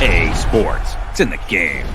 EA Sports. It's in the game.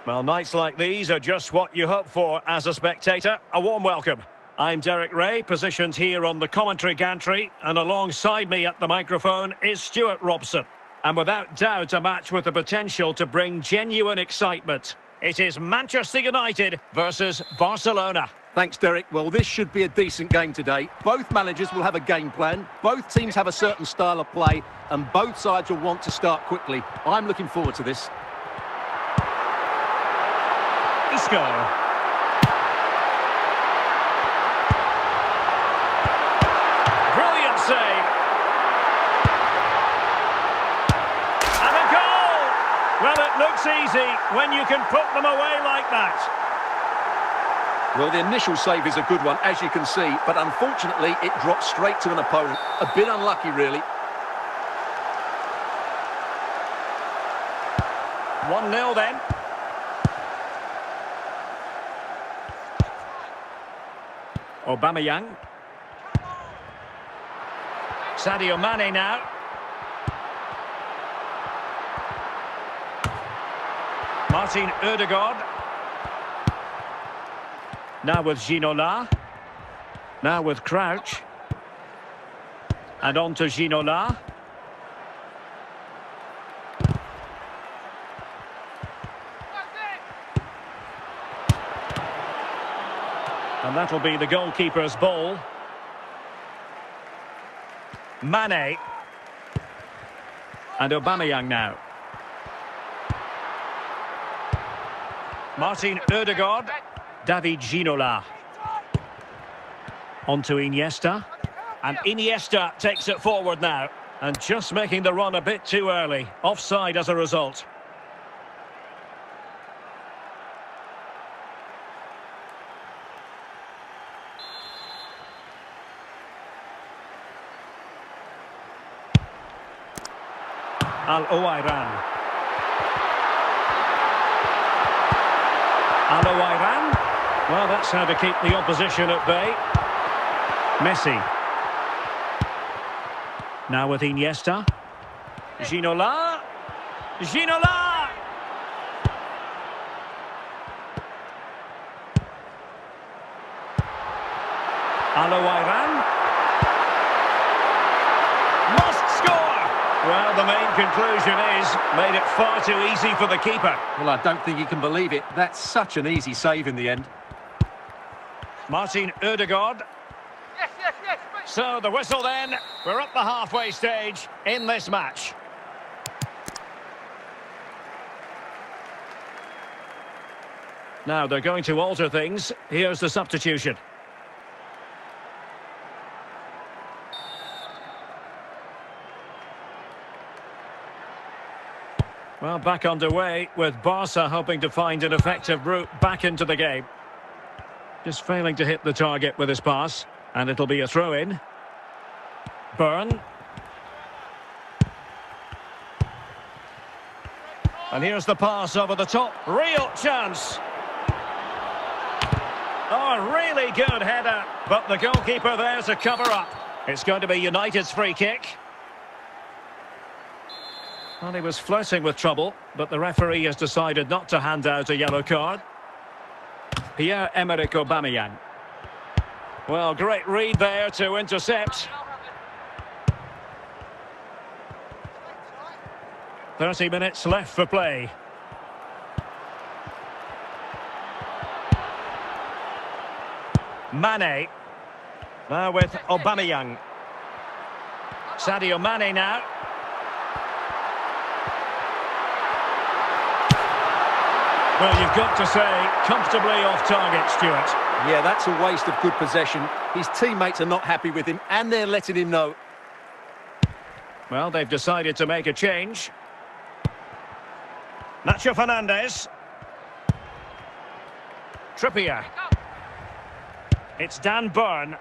Well, nights like these are just what you hope for as a spectator. A warm welcome. I'm Derek Ray, positioned here on the commentary gantry, and alongside me at the microphone is Stuart Robson. And without doubt, a match with the potential to bring genuine excitement. It is Manchester United versus Barcelona. Thanks, Derek. Well, this should be a decent game today. Both managers will have a game plan. Both teams have a certain style of play, and both sides will want to start quickly. I'm looking forward to this. Isco. Brilliant save. And a goal! Well, it looks easy when you can put them away like that. Well, the initial save is a good one, as you can see, but unfortunately it drops straight to an opponent. A bit unlucky, really. 1-0 then. Aubameyang. Sadio Mane now. Martin Ødegaard. Now with Ginola. Now with Crouch. And on to Ginola. And that'll be the goalkeeper's ball. Mane. And Aubameyang now. Martin Ødegaard. David Ginola. On to Iniesta. And Iniesta takes it forward now. And just making the run a bit too early. Offside as a result. Al-Owairan. Al-Owairan. Well, that's how to keep the opposition at bay. Messi. Now with Iniesta. Ginola. Ginola! Al-Owairan. Must score! Well, the main conclusion is, made it far too easy for the keeper. Well, I don't think you can believe it. That's such an easy save in the end. Martin Ødegaard. Yes. So, the whistle then. We're up the halfway stage in this match. Now, they're going to alter things. Here's the substitution. Well, back underway with Barca hoping to find an effective route back into the game. Just failing to hit the target with his pass. And it'll be a throw-in. Byrne. And here's the pass over the top. Real chance. Oh, a really good header. But the goalkeeper there to cover up. It's going to be United's free kick. Well, he was flirting with trouble, but the referee has decided not to hand out a yellow card. Pierre-Emerick Aubameyang. Well, great read there to intercept. 30 minutes left for play. Mane. Now with Aubameyang. Sadio Mane now. Well, you've got to say, comfortably off target, Stuart. Yeah, that's a waste of good possession. His teammates are not happy with him, and they're letting him know. Well, they've decided to make a change. Nacho Fernandez. Trippier. It's Dan Byrne.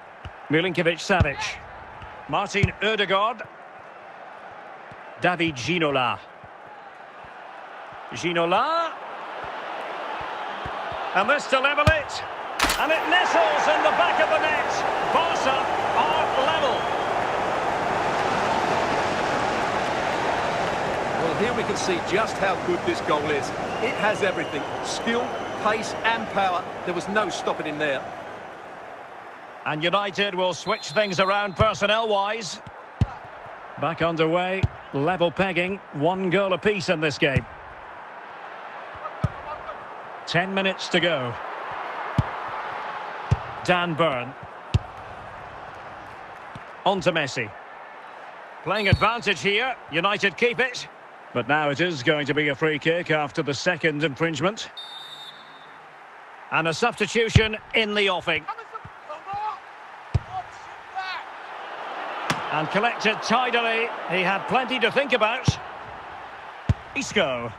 Milinkovic-Savic. Martin Ødegaard. David Ginola. Ginola. And this to level it. And it nestles in the back of the net. Barca are level. Well, here we can see just how good this goal is. It has everything. Skill, pace and power. There was no stopping him there. And United will switch things around personnel-wise. Back underway. Level pegging. 1 goal apiece in this game. 10 minutes to go. Dan Byrne. On to Messi. Playing advantage here. United keep it. But now it is going to be a free kick after the second infringement. And a substitution in the offing. And collected tidily. He had plenty to think about. Isco.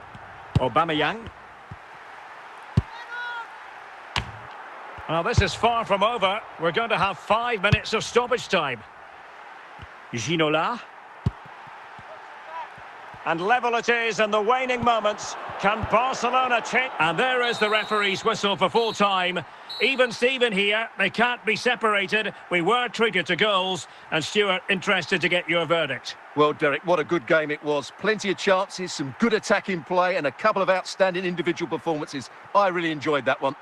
Aubameyang. Well, this is far from over. We're going to have 5 minutes of stoppage time. Ginola. And level it is in the waning moments. Can Barcelona change? And there is the referee's whistle for full time. Even Steven here, they can't be separated. We were treated to goals. And Stuart, interested to get your verdict. Well, Derek, what a good game it was. Plenty of chances, some good attacking play and a couple of outstanding individual performances. I really enjoyed that one.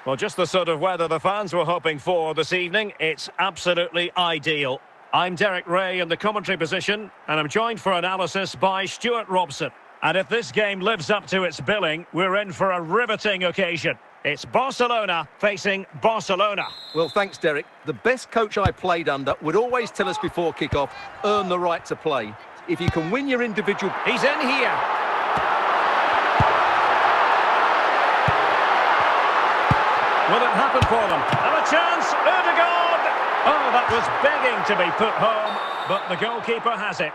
Well, just the sort of weather the fans were hoping for this evening. It's absolutely ideal. I'm Derek Ray in the commentary position, and I'm joined for analysis by Stuart Robson. And if this game lives up to its billing, we're in for a riveting occasion. It's Barcelona facing Barcelona. Well, thanks, Derek. The best coach I played under would always tell us before kick-off, earn the right to play. If you can win your individual... He's in here. Will it happen for them? And a chance, Ødegaard! Oh, that was begging to be put home, but the goalkeeper has it.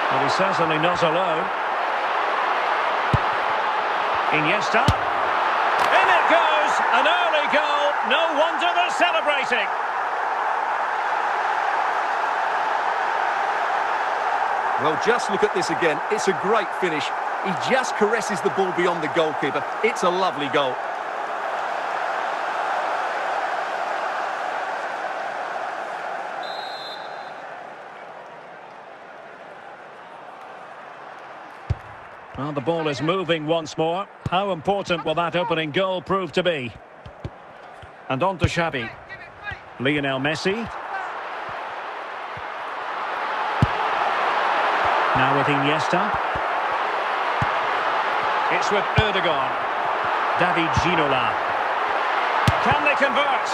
But he's certainly not alone. Iniesta. In it goes! An early goal. No wonder they're celebrating. Well, just look at this again. It's a great finish. He just caresses the ball beyond the goalkeeper. It's a lovely goal. Well, the ball is moving once more. How important will that opening goal prove to be? And on to Xavi. Lionel Messi. Now with Iniesta. It's with Ødegaard. David Ginola. Can they convert?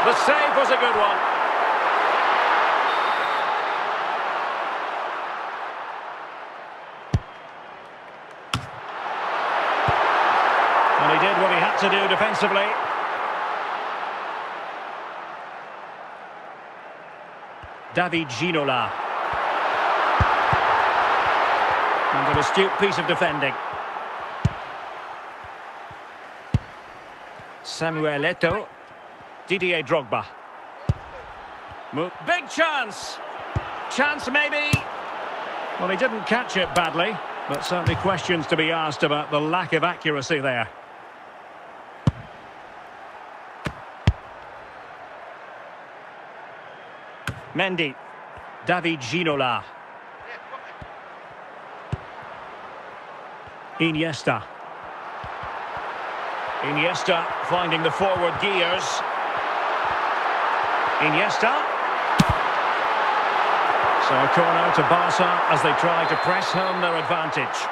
The save was a good one. Well, he did what he had to do defensively. David Ginola. And an astute piece of defending. Samuel Eto'o. Didier Drogba. Big chance! Chance maybe! Well, he didn't catch it badly, but certainly questions to be asked about the lack of accuracy there. Mendy. David Ginola. Iniesta. Iniesta finding the forward gears. Iniesta. So a corner to Barca as they try to press home their advantage.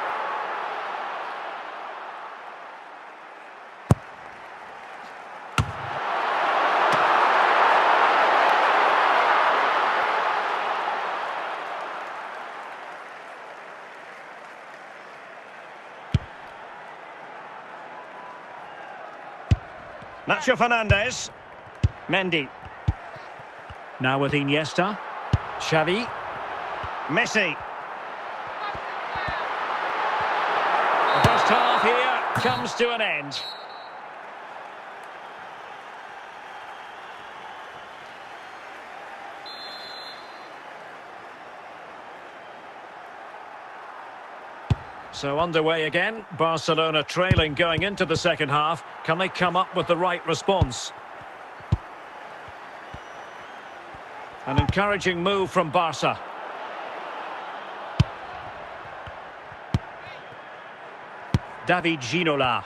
Nacho Fernandez. Mendy. Now with Iniesta. Xavi. Messi. The first half here comes to an end. So underway again, Barcelona trailing going into the second half. Can they come up with the right response? An encouraging move from Barca. David Ginola.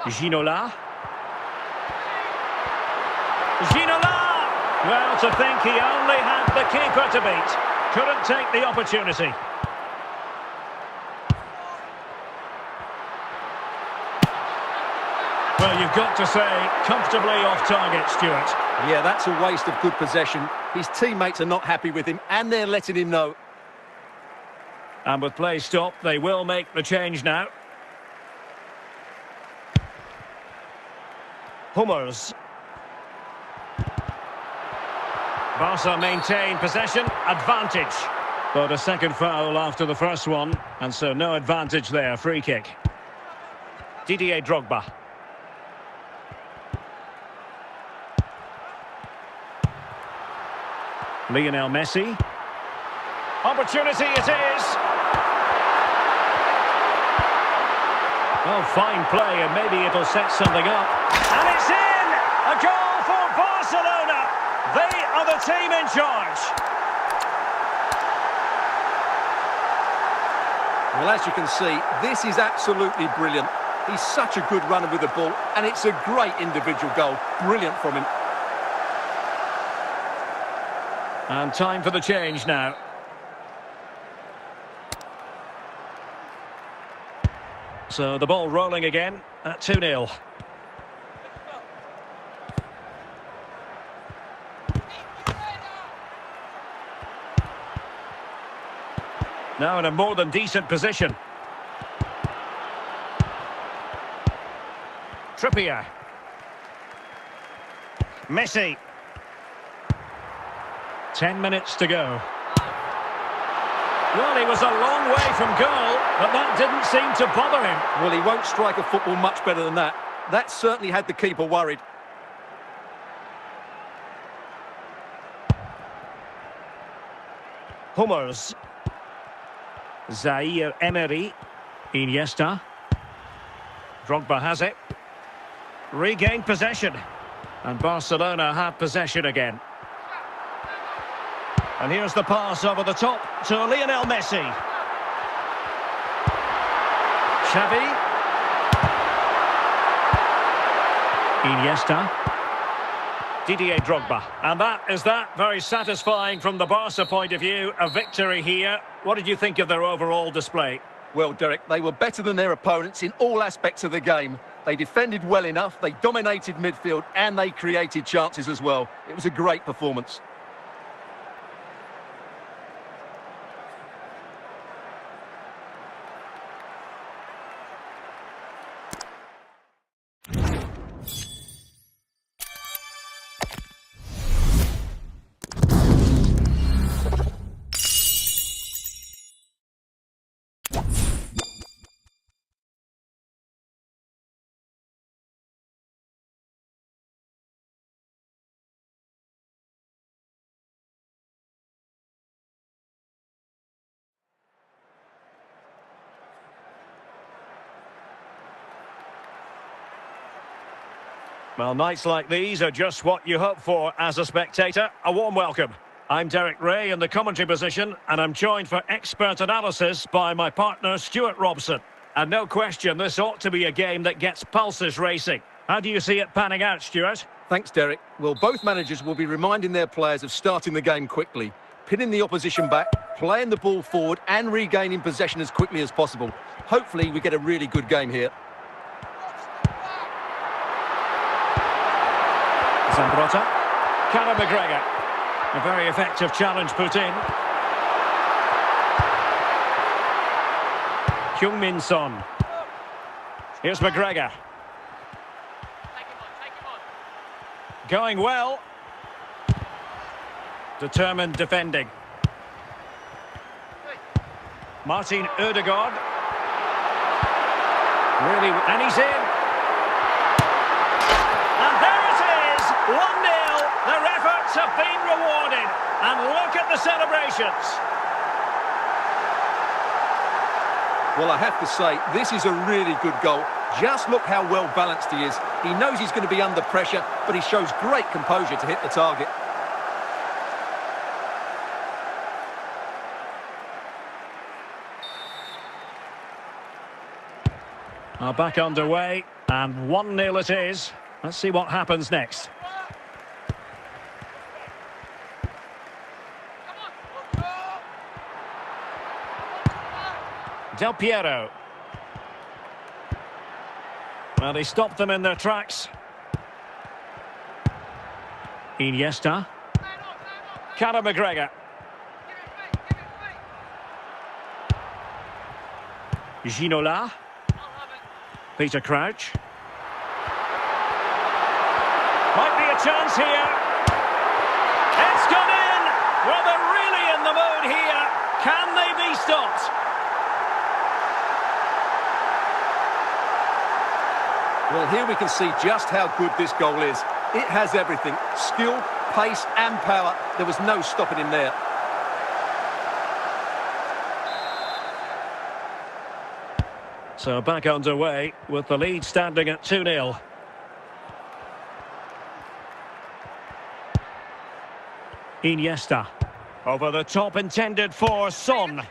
Ginola. Ginola! Well, to think he only had the keeper to beat. Couldn't take the opportunity. Well, you've got to say, comfortably off target, Stuart. Yeah, that's a waste of good possession. His teammates are not happy with him, and they're letting him know. And with play stopped, they will make the change now. Hummels. Barca maintain possession, advantage. But a second foul after the first one, and so no advantage there, free kick. Didier Drogba. Lionel Messi. Opportunity it is. Oh, fine play, and maybe it'll set something up. And it's in! A goal for Barcelona! They are the team in charge. Well, as you can see, this is absolutely brilliant. He's such a good runner with the ball, and it's a great individual goal. Brilliant from him. And time for the change now. So the ball rolling again at 2-0. Now in a more than decent position. Trippier. Messi. 10 minutes to go. Well, he was a long way from goal, but that didn't seem to bother him. Well, he won't strike a football much better than that. That certainly had the keeper worried. Hummels. Zaire Emery. Iniesta. Drogba has it. Regained possession. And Barcelona have possession again. And here's the pass over the top to Lionel Messi. Xavi. Iniesta. Didier Drogba. And that is that. Very satisfying from the Barca point of view. A victory here. What did you think of their overall display? Well, Derek, they were better than their opponents in all aspects of the game. They defended well enough, they dominated midfield, and they created chances as well. It was a great performance. Well, nights like these are just what you hope for as a spectator. A warm welcome. I'm Derek Ray in the commentary position, and I'm joined for expert analysis by my partner, Stuart Robson. And no question, this ought to be a game that gets pulses racing. How do you see it panning out, Stuart? Thanks, Derek. Well, both managers will be reminding their players of starting the game quickly, pinning the opposition back, playing the ball forward, and regaining possession as quickly as possible. Hopefully, we get a really good game here. Zambrotta. Conor McGregor. A very effective challenge put in. Heung-min Son. Here's McGregor. Going well. Determined defending. Martin Ødegaard. Really, and he's in. 1-0, their efforts have been rewarded, and look at the celebrations. Well, I have to say, this is a really good goal. Just look how well balanced he is. He knows he's going to be under pressure, but he shows great composure to hit the target. Are back underway, and 1-0 it is. Let's see what happens next. Del Piero. Well, he stopped them in their tracks. Iniesta. Conor McGregor. Ginola. Peter Crouch. Might be a chance here. It's gone in! Well, they're really in the mood here. Can they be stopped? Well, here we can see just how good this goal is. It has everything. Skill, pace and power. There was no stopping him there. So back underway with the lead standing at 2-0. Iniesta. Over the top, intended for Son.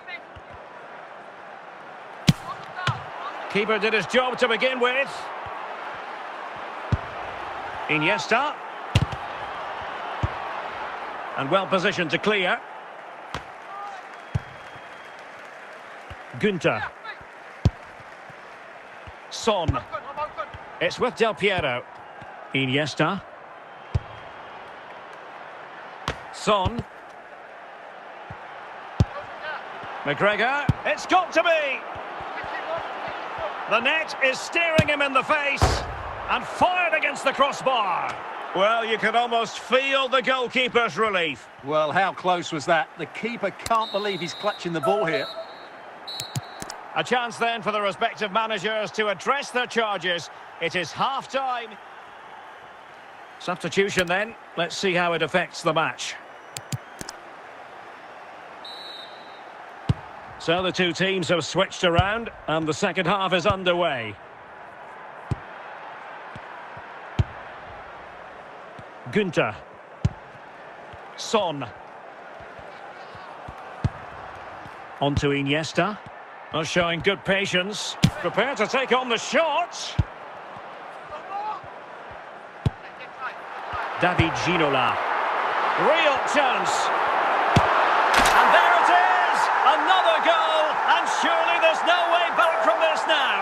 Keeper did his job to begin with. Iniesta. And well positioned to clear. Günther. Son. It's with Del Piero. Iniesta. Son. McGregor. It's got to be! The net is staring him in the face and fired against the crossbar. Well, you can almost feel the goalkeeper's relief. Well, how close was that? The keeper can't believe he's clutching the ball here. A chance then for the respective managers to address their charges. It is half-time. Substitution then. Let's see how it affects the match. So the two teams have switched around and the second half is underway. Günther. Son. On to Iniesta. Well, showing good patience. Prepared to take on the shot. David Ginola. Real chance. And there it is! Another goal! And surely there's no way back from this now.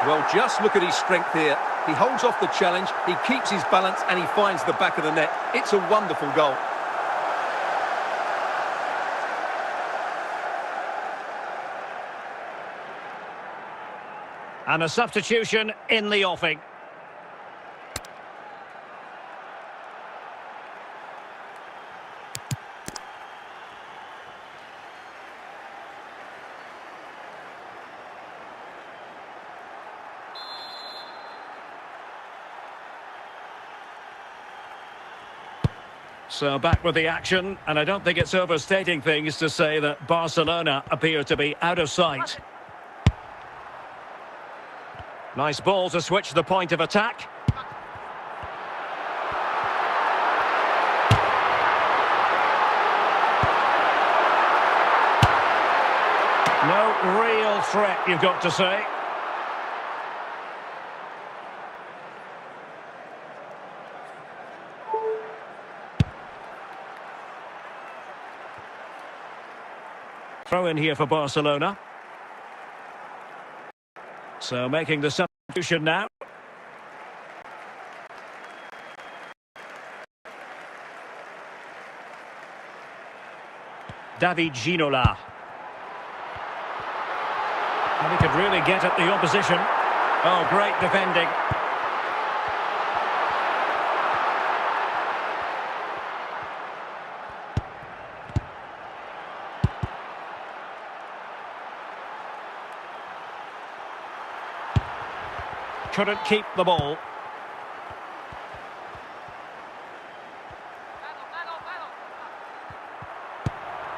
Well, just look at his strength here. He holds off the challenge, he keeps his balance, and he finds the back of the net. It's a wonderful goal. And a substitution in the offing. So back with the action, and I don't think it's overstating things to say that Barcelona appear to be out of sight. Nice ball to switch the point of attack. No real threat, you've got to say. Throw in here for Barcelona. So making the substitution now. David Ginola. And he could really get at the opposition. Oh, great defending. Couldn't keep the ball.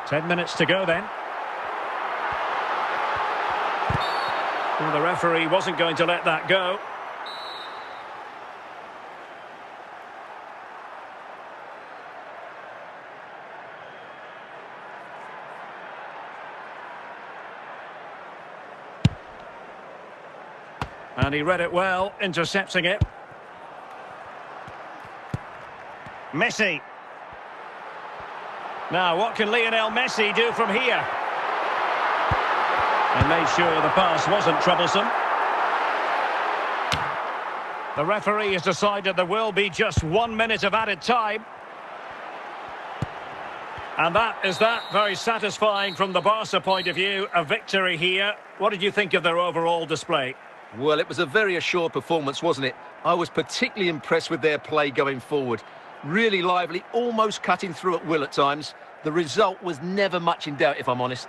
Ten minutes to go then. Well, the referee wasn't going to let that go. And he read it well, intercepting it. Messi. Now, what can Lionel Messi do from here? And made sure the pass wasn't troublesome. The referee has decided there will be just 1 minute of added time. And that is that. Very satisfying from the Barca point of view. A victory here. What did you think of their overall display? Well, it was a very assured performance, wasn't it? I was particularly impressed with their play going forward. Really lively, almost cutting through at will at times. The result was never much in doubt, if I'm honest.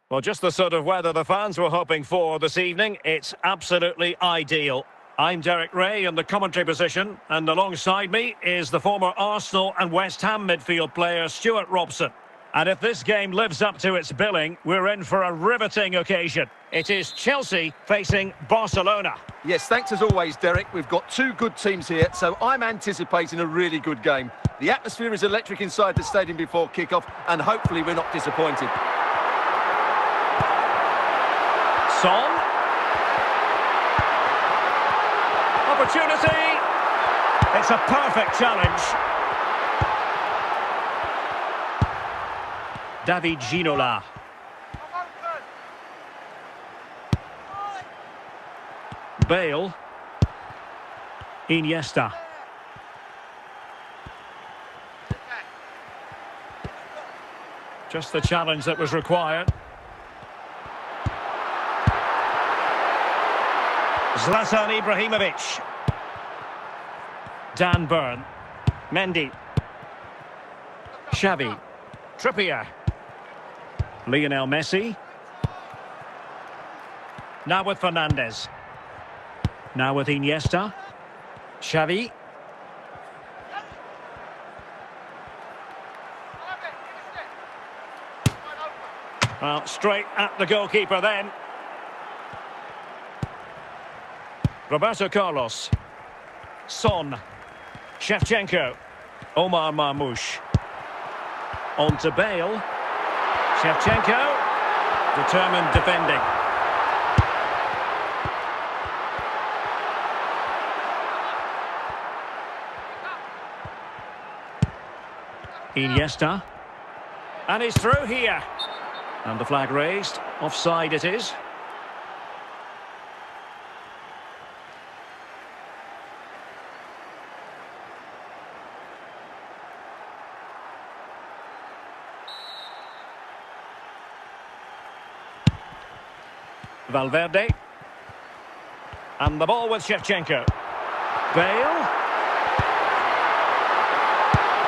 Well, just the sort of weather the fans were hoping for this evening. It's absolutely ideal. I'm Derek Ray in the commentary position, and alongside me is the former Arsenal and West Ham midfield player Stuart Robson. And if this game lives up to its billing, we're in for a riveting occasion. It is Chelsea facing Barcelona. Yes, thanks as always, Derek. We've got two good teams here, so I'm anticipating a really good game. The atmosphere is electric inside the stadium before kick-off, and hopefully we're not disappointed. Son. Opportunity. It's a perfect challenge. David Ginola. Bale. Iniesta. Just the challenge that was required. Zlatan Ibrahimovic. Dan Burn. Mendy. Xavi. Trippier. Lionel Messi. Now with Fernandes. Now with Iniesta. Xavi. Well, straight at the goalkeeper then. Roberto Carlos. Son. Shevchenko. Omar Marmoush. On to Bale. Shevchenko. Determined defending. Iniesta. And he's through here. And the flag raised. Offside it is. Valverde. And the ball with Shevchenko. Bale.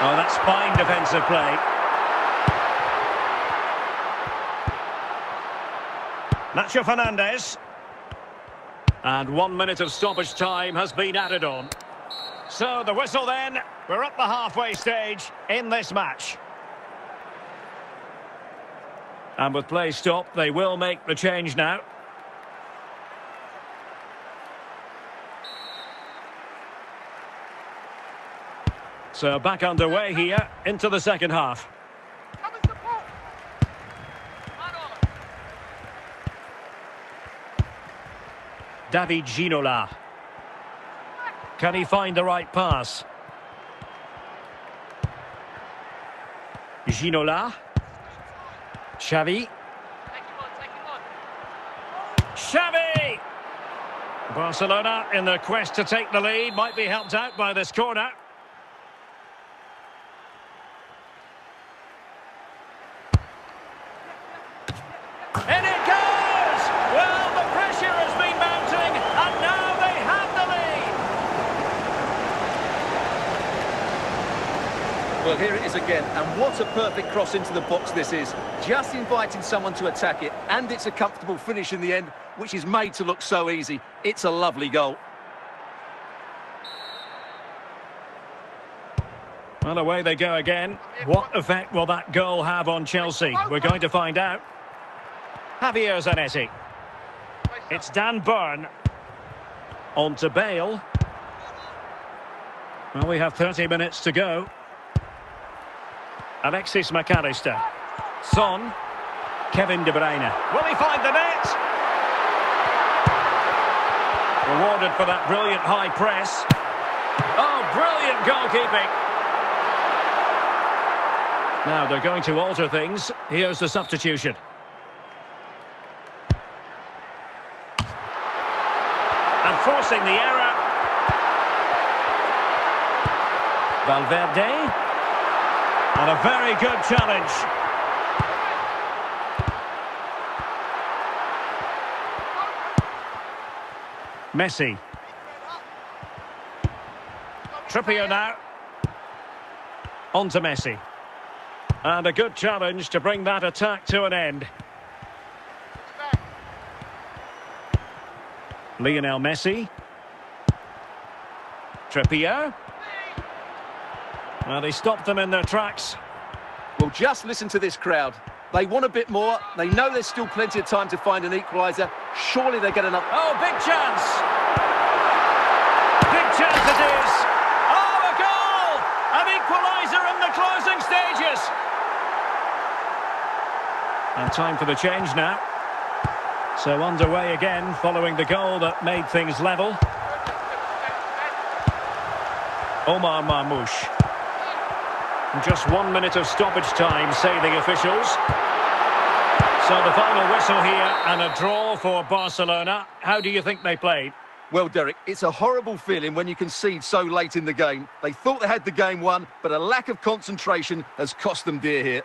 Oh, that's fine defensive play. Nacho Fernandes. And 1 minute of stoppage time has been added on. So the whistle then. We're at the halfway stage in this match. And with play stopped, they will make the change now. So back underway here into the second half. David Ginola. Can he find the right pass? Ginola. Xavi. Xavi! Barcelona in their quest to take the lead might be helped out by this corner. And it goes! Well, the pressure has been mounting, and now they have the lead. Well, here it is again, and what a perfect cross into the box this is. Just inviting someone to attack it, and it's a comfortable finish in the end, which is made to look so easy. It's a lovely goal. Well, away they go again. What effect will that goal have on Chelsea? We're going to find out. Javier Zanetti. It's Dan Burn. On to Bale. Well, we have 30 minutes to go. Alexis McAllister. Son. Kevin De Bruyne. Will he find the net? Rewarded for that brilliant high press. Oh, brilliant goalkeeping. Now they're going to alter things. Here's the substitution. And forcing the error. Valverde. And a very good challenge. Messi. Trippier now. On to Messi. And a good challenge to bring that attack to an end. Lionel Messi. Trippier. Well, they stopped them in their tracks. Well, just listen to this crowd. They want a bit more. They know there's still plenty of time to find an equaliser. Surely they get enough. Oh, big chance! Big chance it is! Oh, a goal! An equaliser in the closing stages! And time for the change now. So underway again, following the goal that made things level. Omar Marmoush. Just 1 minute of stoppage time, say the officials. So the final whistle here and a draw for Barcelona. How do you think they played? Well, Derek, it's a horrible feeling when you concede so late in the game. They thought they had the game won, but a lack of concentration has cost them dear here.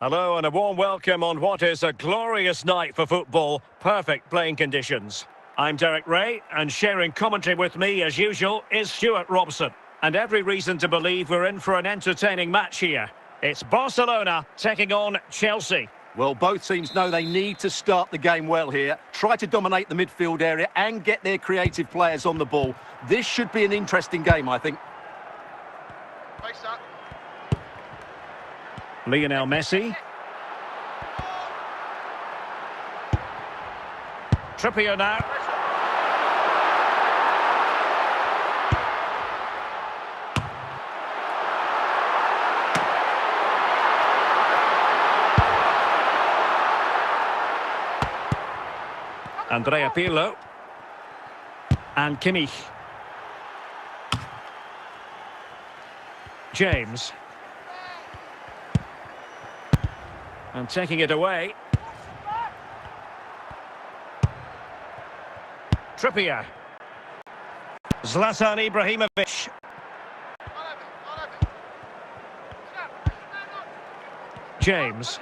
Hello and a warm welcome on what is a glorious night for football. Perfect playing conditions. I'm Derek Ray, and sharing commentary with me as usual is Stuart Robson. And every reason to believe we're in for an entertaining match here. It's Barcelona taking on Chelsea. Well, both teams know they need to start the game well here. Try to dominate the midfield area and get their creative players on the ball. This should be an interesting game, I think. Lionel Messi. Trippier now. Andrea Pirlo. And Kimmich. James. And taking it away. Trippier. Zlatan Ibrahimovic. James.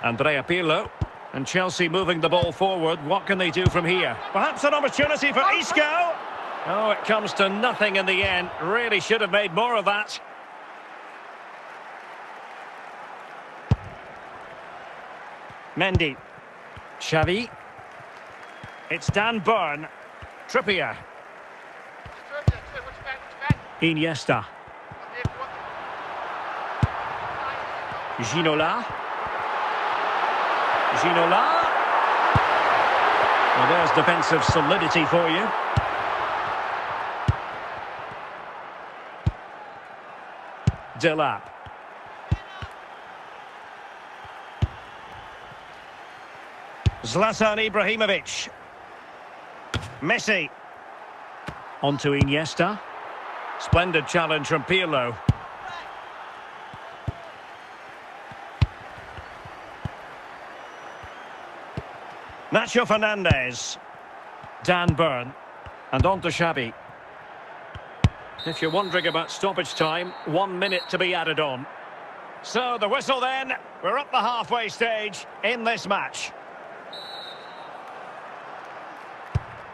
Andrea Pirlo. And Chelsea moving the ball forward. What can they do from here? Perhaps an opportunity for Isco. Oh, it comes to nothing in the end. Really should have made more of that. Mendy. Xavi. It's Dan Burn. Trippier. Iniesta. Ginola. Ginola. Well, there's defensive solidity for you. Delap. Zlatan Ibrahimovic. Messi. On to Iniesta. Splendid challenge from Pirlo. Nacho Fernandez. Dan Burn. And on to Xavi. If you're wondering about stoppage time, 1 minute to be added on. So the whistle then. We're up the halfway stage in this match.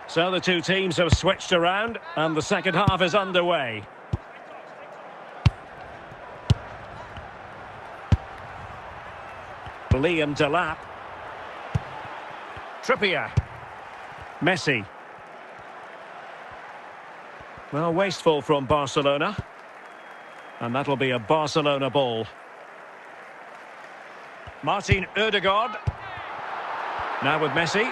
So the two teams have switched around and the second half is underway. Liam Delap. Trippier. Messi. Well, wasteful from Barcelona. And that'll be a Barcelona ball. Martin Ødegaard. Now with Messi.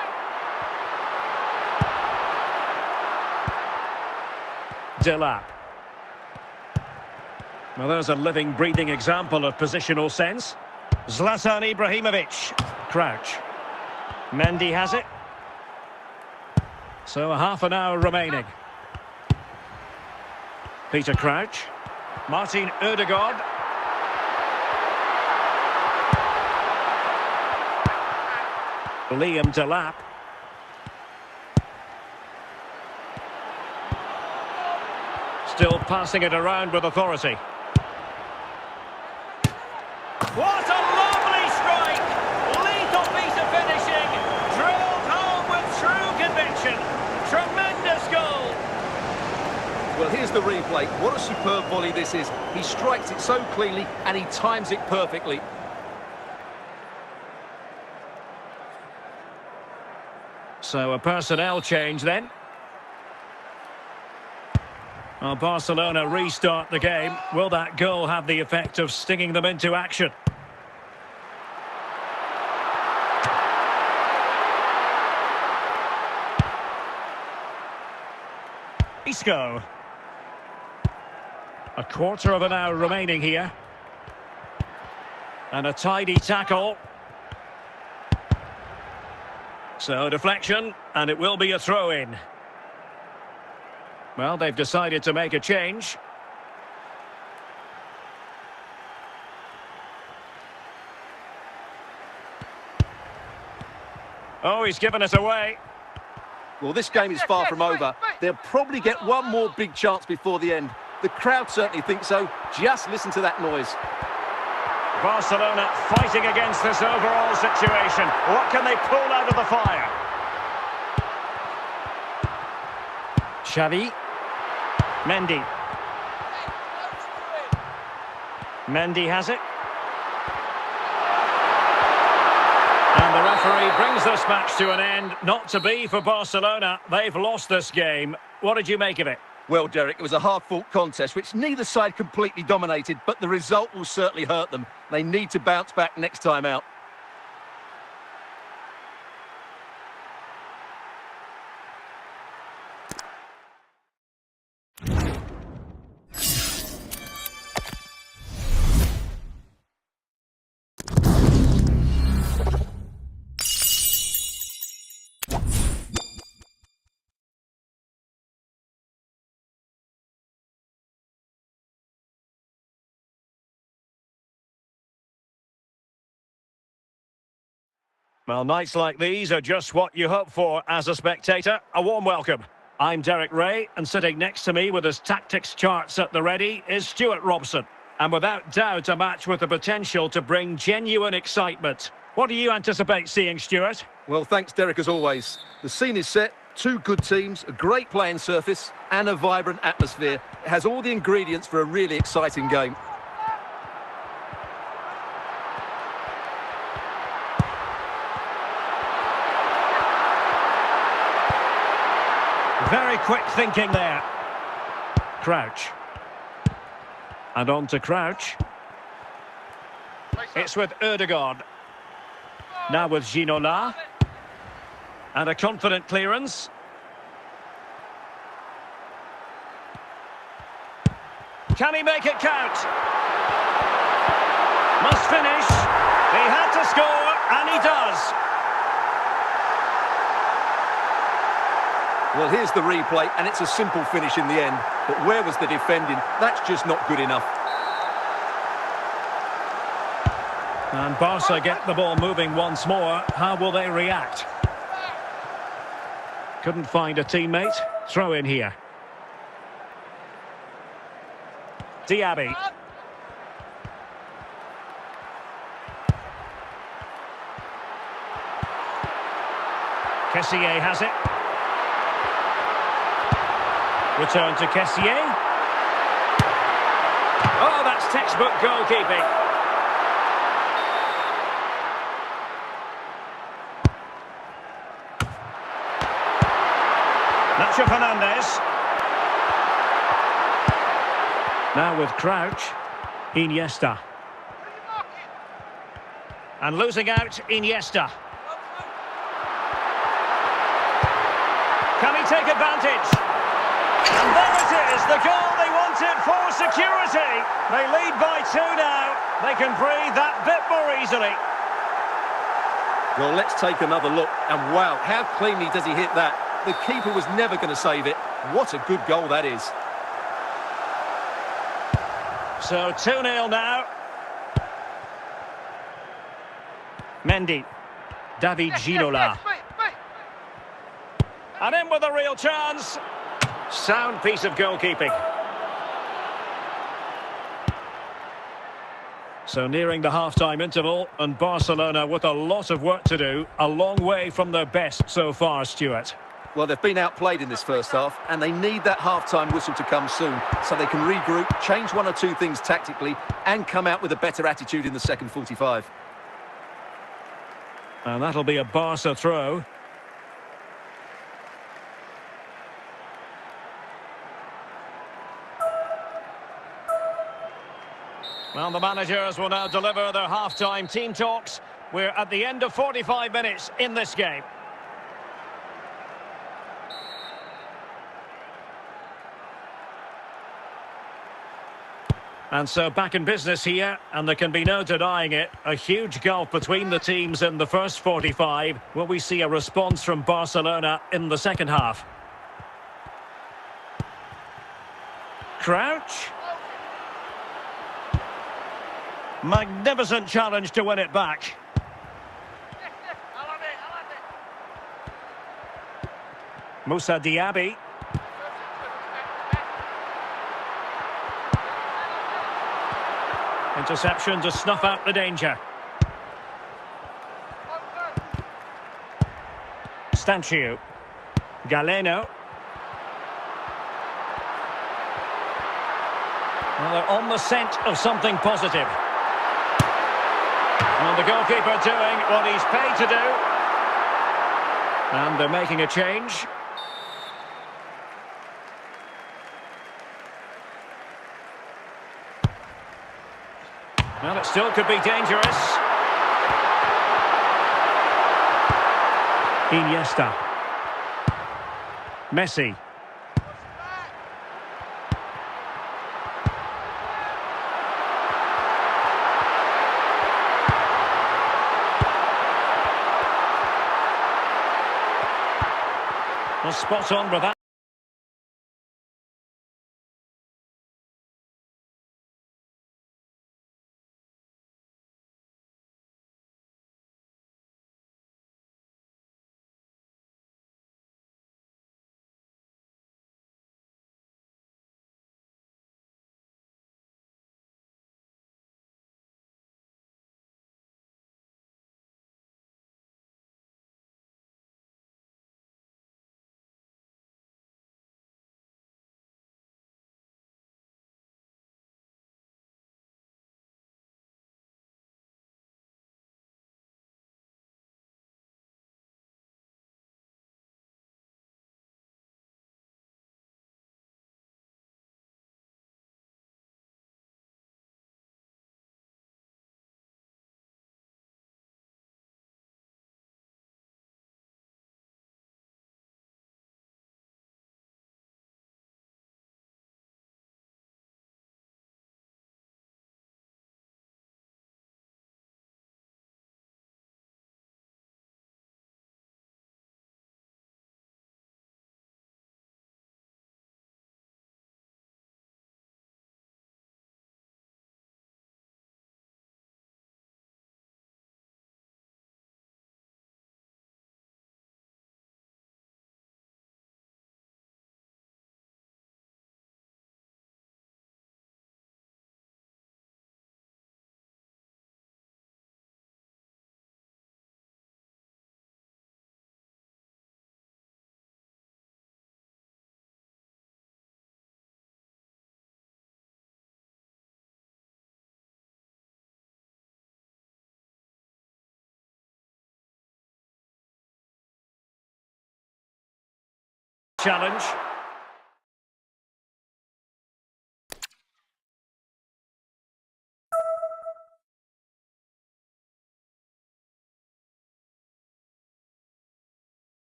Delap. Well, there's a living, breathing example of positional sense. Zlatan Ibrahimovic. Crouch. Mendy has it. So a half an hour remaining. Peter Crouch. Martin Ødegaard. Liam Delap. Still passing it around with authority. What a lovely strike! Lethal piece of finishing. Drilled home with true conviction. Tremendous goal. Well, here's the replay. What a superb volley this is. He strikes it so cleanly and he times it perfectly. So a personnel change then. Well, Barcelona restart the game. Will that goal have the effect of stinging them into action? Isco. A quarter of an hour remaining here. And a tidy tackle. So deflection, and it will be a throw-in. Well, they've decided to make a change. Oh, he's given it away. Well, this game is far from over. They'll probably get one more big chance before the end. The crowd certainly think so. Just listen to that noise. Barcelona fighting against this overall situation. What can they pull out of the fire? Xavi. Mendy. Mendy has it. And the referee brings this match to an end. Not to be for Barcelona. They've lost this game. What did you make of it? Well, Derek, it was a hard-fought contest, which neither side completely dominated, but the result will certainly hurt them. They need to bounce back next time out. Well, nights like these are just what you hope for as a spectator. A warm welcome. I'm Derek Ray, and sitting next to me with his tactics charts at the ready is Stuart Robson. And without doubt, a match with the potential to bring genuine excitement. What do you anticipate seeing, Stuart? Well, thanks, Derek, as always. The scene is set, two good teams, a great playing surface, and a vibrant atmosphere. It has all the ingredients for a really exciting game. Very quick thinking there. Crouch. And on to Crouch. It's with Ødegaard. Now with Ginola. And a confident clearance. Can he make it count? Must finish. He had to score, and he does. Well, here's the replay, and it's a simple finish in the end. But where was the defending? That's just not good enough. And Barca get the ball moving once more. How will they react? Couldn't find a teammate. Throw in here. Diaby. Kessié has it. Return to Kessié. Oh, that's textbook goalkeeping. Nacho Fernandez. Now with Crouch. Iniesta. And losing out, Iniesta. Can he take advantage? And there it is, the goal they wanted for security. They lead by 2 now. They can breathe that bit more easily. Well, let's take another look. And wow, how cleanly does he hit that? The keeper was never going to save it. What a good goal that is. So 2-0 now. Mendy. David Ginola. And in with a real chance. Sound piece of goalkeeping. So nearing the half-time interval, and Barcelona with a lot of work to do. A long way from their best so far, Stuart. Well, they've been outplayed in this first half, and they need that half-time whistle to come soon, so they can regroup, change one or two things tactically, and come out with a better attitude in the second 45. And that'll be a Barca throw. Well, the managers will now deliver their half-time team talks. We're at the end of 45 minutes in this game. And so back in business here, and there can be no denying it. A huge gulf between the teams in the first 45. Will we see a response from Barcelona in the second half? Crouch. Magnificent challenge to win it back. Moussa Diaby. Interception to snuff out the danger. Stancio. Galeno. Well, they're on the scent of something positive. And the goalkeeper doing what he's paid to do. And they're making a change. Well, it still could be dangerous. Iniesta. Messi. Well, spot on with that. challenge.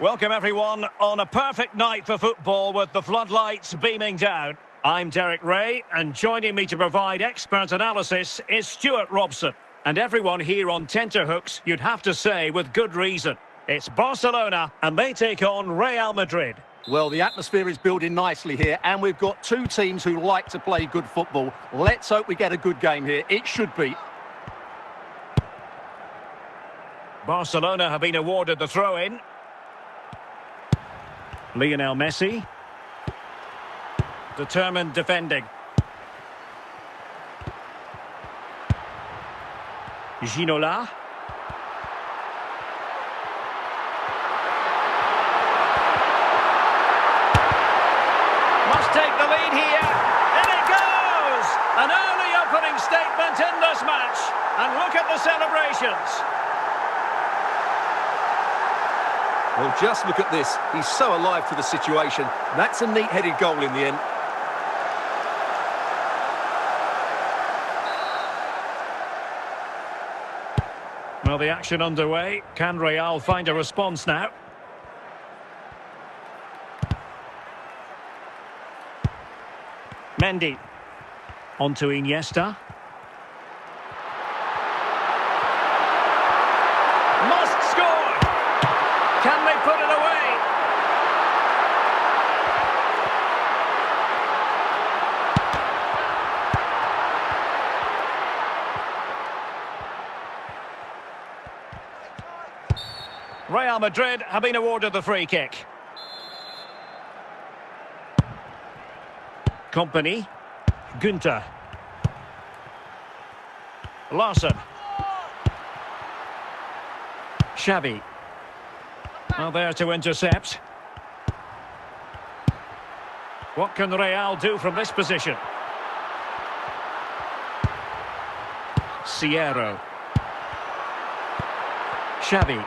Welcome everyone on a perfect night for football with the floodlights beaming down. I'm Derek Ray, and joining me to provide expert analysis is Stuart Robson. And everyone here on tenterhooks, you'd have to say with good reason. It's Barcelona and they take on Real Madrid. Well, the atmosphere is building nicely here, and we've got two teams who like to play good football. Let's hope we get a good game here. It should be. Barcelona have been awarded the throw-in. Lionel Messi. Determined defending. Ginola. Must take the lead here. In it goes! An early opening statement in this match. And look at the celebrations. Well, just look at this. He's so alive to the situation. That's a neat-headed goal in the end. Well, the action underway. Can Real find a response now? Mendy. On to Iniesta. Must score! Can they put it away? Real Madrid have been awarded the free kick. Company. Günther. Larson. Xavi. Well, there to intercept. What can Real do from this position? Sierra. Xavi.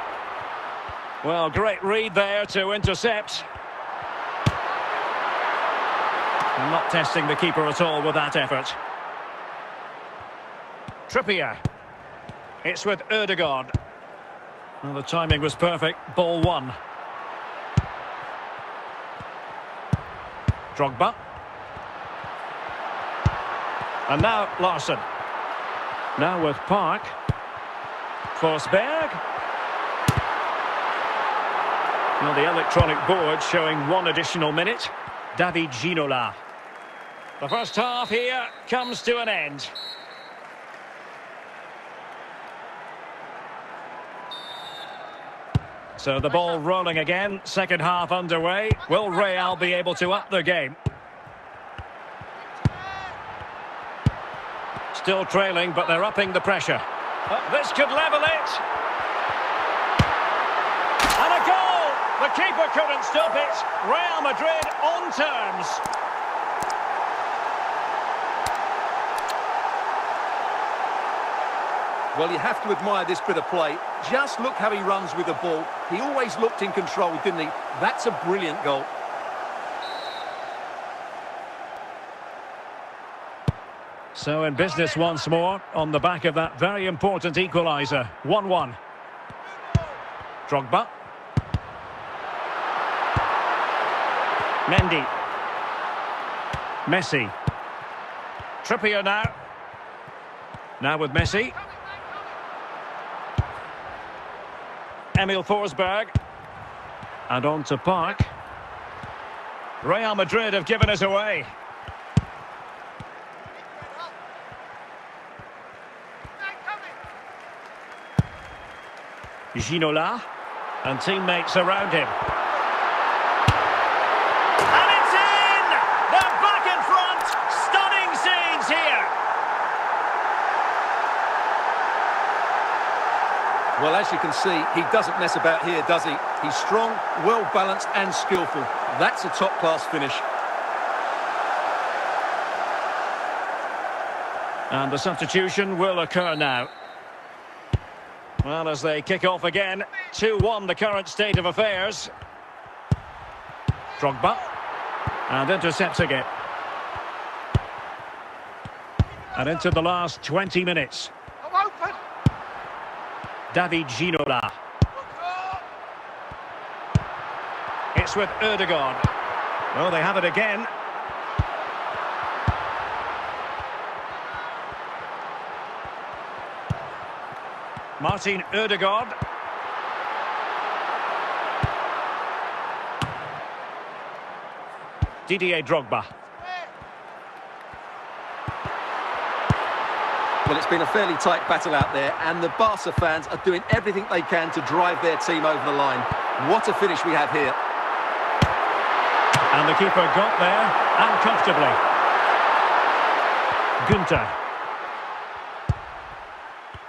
Well, great read there to intercept. Not testing the keeper at all with that effort. Trippier. It's with Ødegaard. Well, the timing was perfect. Ball one. Drogba. And now Larson. Now with Park. Forsberg. Well, the electronic board showing one additional minute. David Ginola. The first half here comes to an end. So the ball rolling again, second half underway. Will Real be able to up their game? Still trailing, but they're upping the pressure. This could level it. And a goal! The keeper couldn't stop it. Real Madrid on terms. Well, you have to admire this bit of play. Just look how he runs with the ball. He always looked in control, didn't he? That's a brilliant goal. So in business once more, on the back of that very important equaliser. 1-1. Drogba. Mendy. Messi. Trippier now. Now with Messi. Emil Forsberg. And on to Park. Real Madrid have given us away. Ginola. And teammates around him. And it's in! They're back in front! Stunning scenes here! Well, as you can see, he doesn't mess about here, does he? He's strong, well-balanced and skillful. That's a top-class finish. And the substitution will occur now. Well, as they kick off again, 2-1 the current state of affairs. Drogba. And intercepts again. And into the last 20 minutes. David Ginola. It's with Ødegaard. Oh, they have it again. Martin Ødegaard. Didier Drogba. Well, it's been a fairly tight battle out there, and the Barca fans are doing everything they can to drive their team over the line. What a finish we have here. And the keeper got there, and comfortably. Günther.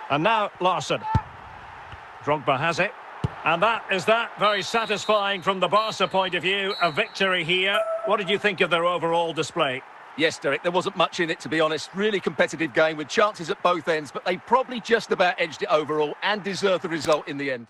And now Larsson. Drogba has it. And that is that. Very satisfying from the Barca point of view. A victory here. What did you think of their overall display? Yes, Derek, there wasn't much in it, to be honest. Really competitive game with chances at both ends, but they probably just about edged it overall and deserved the result in the end.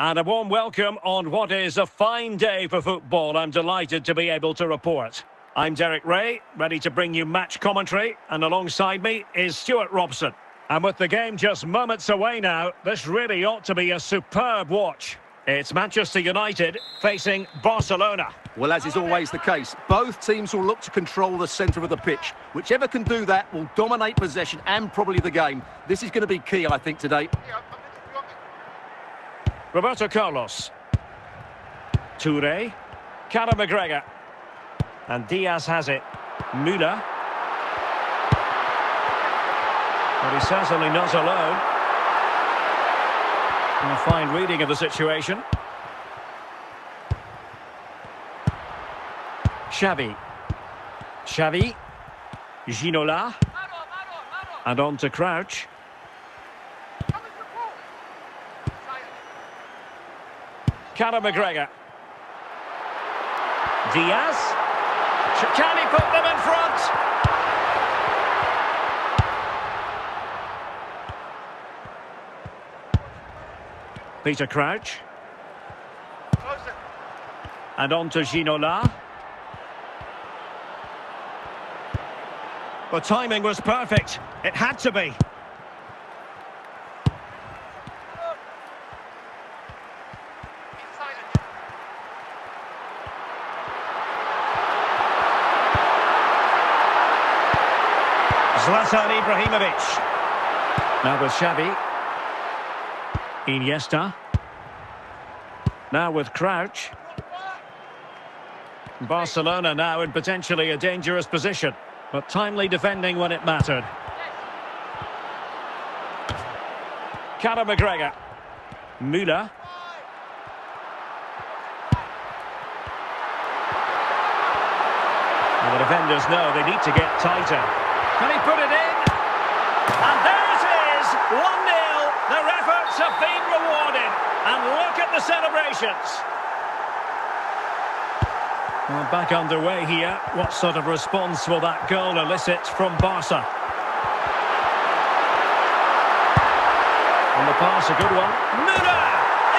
And a warm welcome on what is a fine day for football. I'm delighted to be able to report. I'm Derek Ray, ready to bring you match commentary, and alongside me is Stuart Robson. And with the game just moments away now, this really ought to be a superb watch. It's Manchester United facing Barcelona. Well, as is always the case, both teams will look to control the centre of the pitch. Whichever can do that will dominate possession and probably the game. This is going to be key, I think, today. Roberto Carlos. Touré. Conor McGregor. And Diaz has it. Müller. But he's certainly not alone. And a fine reading of the situation. Xavi. Xavi. Ginola. And on to Crouch. Conor McGregor. Diaz. Can he put them in front? Peter Crouch. And on to Ginola. The timing was perfect. It had to be. Zlatan Ibrahimovic. Now with Xavi. Iniesta. Now with Crouch. Barcelona now in potentially a dangerous position, but timely defending when it mattered. Conor McGregor. Müller. And the defenders know they need to get tighter. Can he put it in? And there it is, 1-0. Their efforts have been rewarded. And look at the celebrations. Well, back underway here. What sort of response will that goal elicit from Barca? And the pass, a good one. Müller!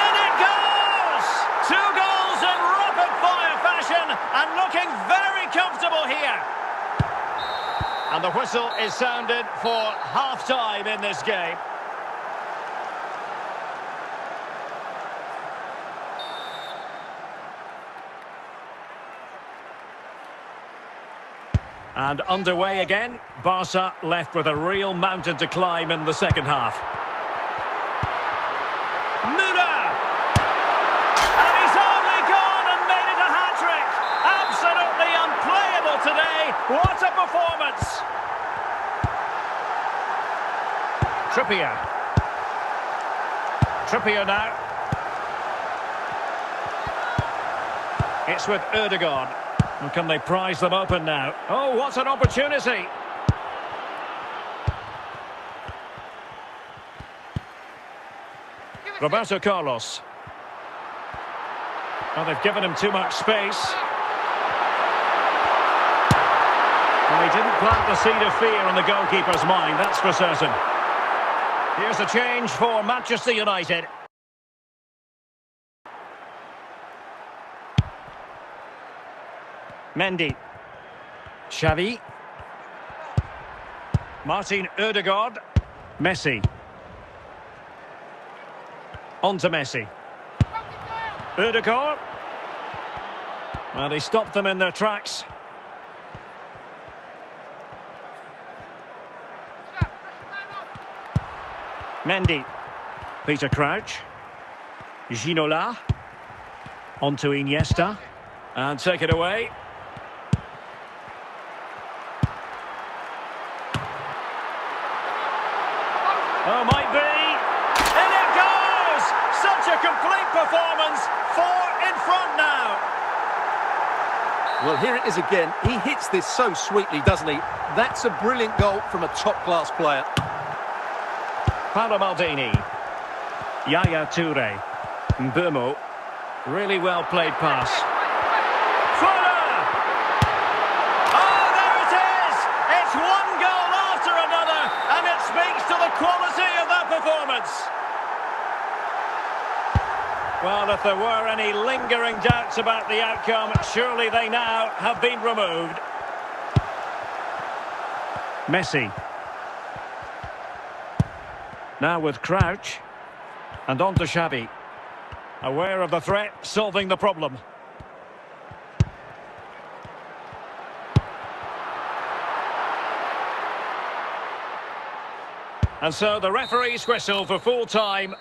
In it goes! 2 goals in rapid-fire fashion, and looking very comfortable here. And the whistle is sounded for half-time in this game. And underway again. Barca left with a real mountain to climb in the second half. Müller! And he's only gone and made it a hat-trick. Absolutely unplayable today. What a performance! Trippier. Trippier now. It's with Ødegaard. And can they prise them open now? Oh, what an opportunity! Roberto Carlos. Well, they've given him too much space. Well, he didn't plant the seed of fear in the goalkeeper's mind, that's for certain. Here's a change for Manchester United. Mendy. Xavi. Martin Ødegaard. Messi. On to Messi. Ødegaard. Well, he stopped them in their tracks. Mendy. Peter Crouch. Ginola. On to Iniesta. And take it away. Oh, might be. And it goes! Such a complete performance. 4 in front now. Well, here it is again. He hits this so sweetly, doesn't he? That's a brilliant goal from a top-class player. Paolo Maldini. Yaya Toure. Mbeumo. Really well played pass. Fuller! Oh, there it is! It's one goal after another, and it speaks to the quality of that performance. Well, if there were any lingering doubts about the outcome, surely they now have been removed. Messi. Now with Crouch. And on to Xavi. Aware of the threat, solving the problem. And so the referee's whistle for full time.